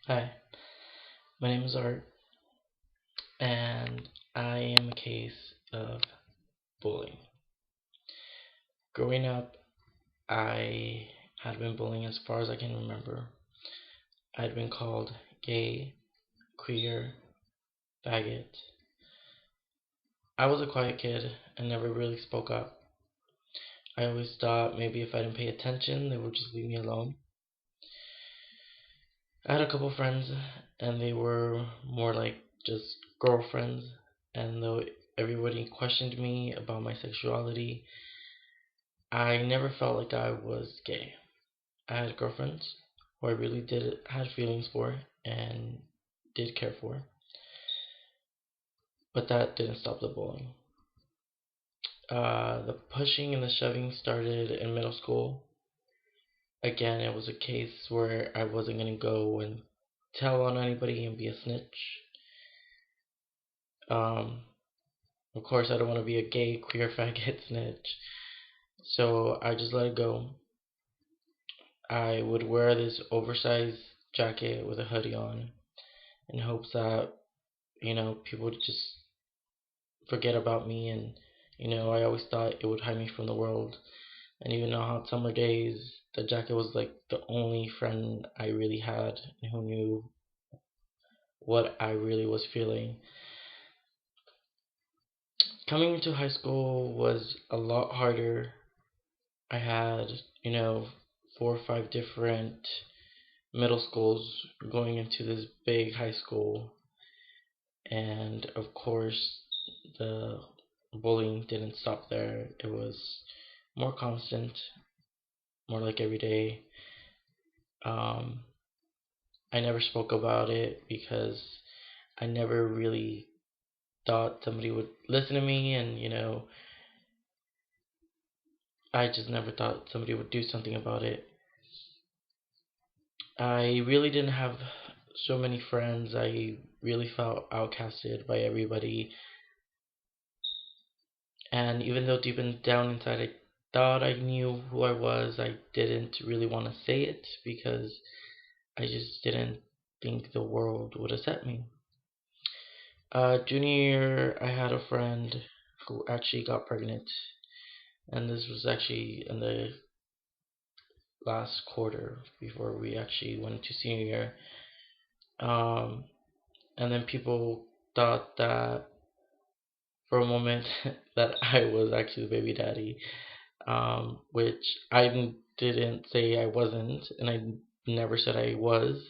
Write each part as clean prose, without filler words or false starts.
Hi, my name is Art, and I am a case of bullying. Growing up, I had been bullying as far as I can remember. I'd been called gay, queer, faggot. I was a quiet kid and never really spoke up. I always thought maybe if I didn't pay attention, they would just leave me alone. I had a couple friends, and they were more like just girlfriends, and though everybody questioned me about my sexuality, I never felt like I was gay. I had girlfriends who I really did had feelings for and did care for, but that didn't stop the bullying. The pushing and the shoving started in middle school. Again, it was a case where I wasn't gonna go and tell on anybody and be a snitch. Um, of course, I don't want to be a gay, queer, faggot snitch, so I just let it go. I would wear this oversized jacket with a hoodie on in hopes that people would just forget about me. And I always thought it would hide me from the world. And even on hot summer days, the jacket was like the only friend I really had who knew what I really was feeling. Coming into high school was a lot harder. I had, you know, 4 or 5 different middle schools going into this big high school, and of course, the bullying didn't stop there. It was more constant, more like every day. Um, I never spoke about it because I never really thought somebody would listen to me, and I just never thought somebody would do something about it. I really didn't have so many friends. I really felt outcasted by everybody, and even though down inside I thought I knew who I was, I didn't really want to say it because I just didn't think the world would accept me. Junior year, I had a friend who actually got pregnant, and this was actually in the last quarter before we actually went to senior year. Um, and then people thought that for a moment that I was actually the baby daddy, which I didn't say I wasn't, and I never said I was.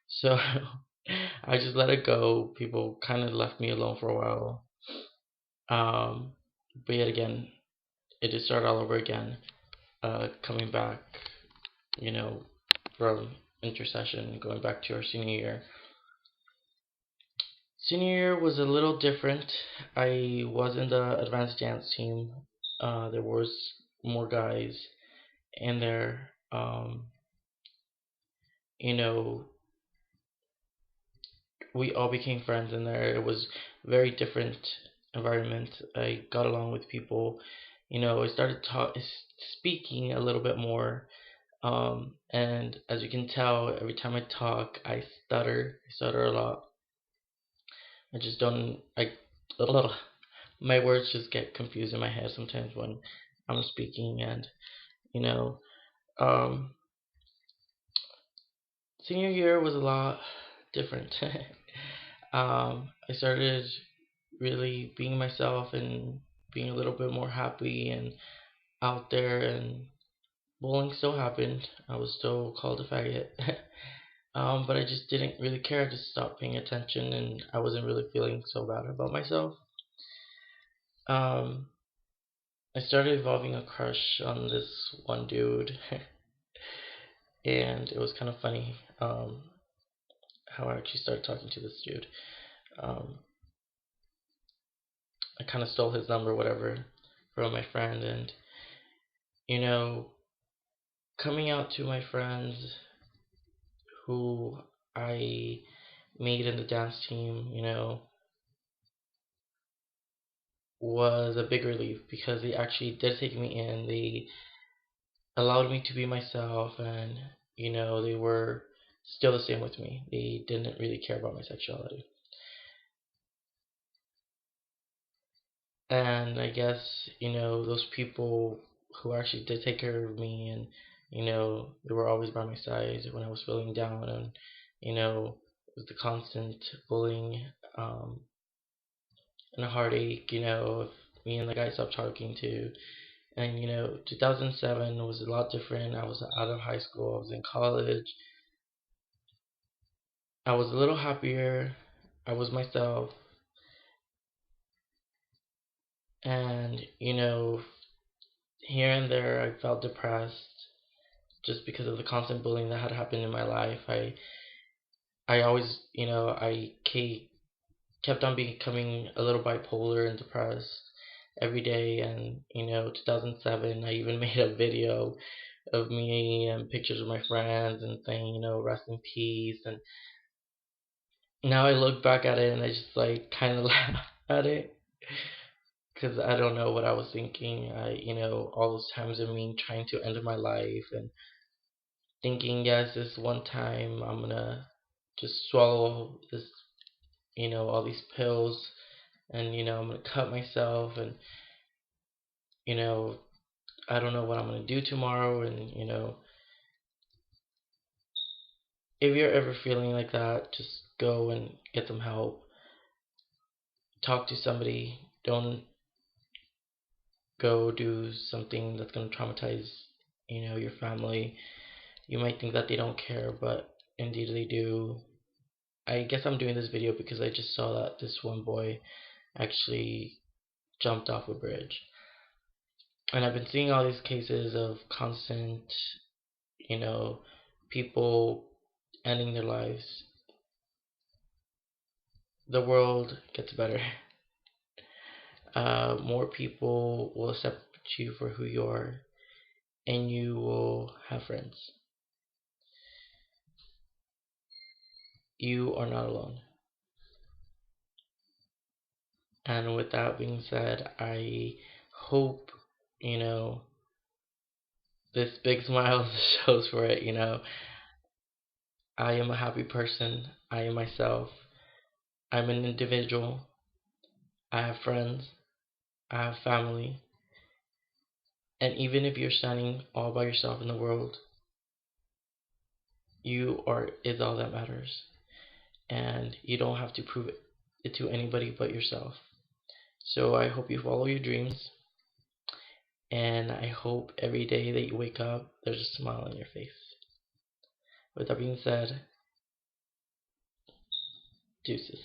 So I just let it go. People kind of left me alone for a while. Um, but yet again, it just started all over again. Coming back, you know, from intercession, going back to our senior year. Senior year was a little different. I was in the advanced dance team. There was more guys in there. You know, we all became friends in there. It was very different environment. I got along with people. I started speaking a little bit more. And as you can tell, every time I talk, I stutter. I stutter a lot. I just don't. My words just get confused in my head sometimes when I'm speaking. And you know, um, senior year was a lot different. I started really being myself and being a little bit more happy and out there, and bullying still happened. I was still called a faggot. But I just didn't really care. I just stopped paying attention, and I wasn't really feeling so bad about myself. Um, I started evolving a crush on this one dude, and it was kind of funny how I actually started talking to this dude. Um, I kind of stole his number, whatever, from my friend, and you know, coming out to my friends who I made in the dance team, was a big relief because they actually did take me in. They allowed me to be myself, and they were still the same with me. They didn't really care about my sexuality. And I guess, those people who actually did take care of me, and, they were always by my side when I was feeling down, and, with the constant bullying, um, and a heartache, if me and the guy stopped talking to. And 2007 was a lot different. I was out of high school, I was in college. I was a little happier. I was myself. And here and there I felt depressed just because of the constant bullying that had happened in my life. I always, kept on becoming a little bipolar and depressed every day. And 2007, I even made a video of me and pictures of my friends and saying, rest in peace. And now I look back at it and I just like kind of laugh at it because I don't know what I was thinking. All those times of me trying to end my life and thinking, yes, this one time I'm gonna just swallow this, all these pills, and I'm gonna cut myself, and you know, I don't know what I'm gonna do tomorrow, and if you're ever feeling like that, just go and get some help. Talk to somebody. Don't go do something that's gonna traumatize, your family. You might think that they don't care, but indeed they do. I guess I'm doing this video because I just saw that this one boy actually jumped off a bridge. And I've been seeing all these cases of constant, you know, people ending their lives. The world gets better. More people will accept you for who you are, and you will have friends. You are not alone. And with that being said, I hope, you know, this big smile shows for it. I am a happy person. I am myself. I'm an individual. I have friends. I have family. And even if you're standing all by yourself in the world, you are is all that matters. And you don't have to prove it to anybody but yourself. So I hope you follow your dreams. And I hope every day that you wake up, there's a smile on your face. With that being said, deuces.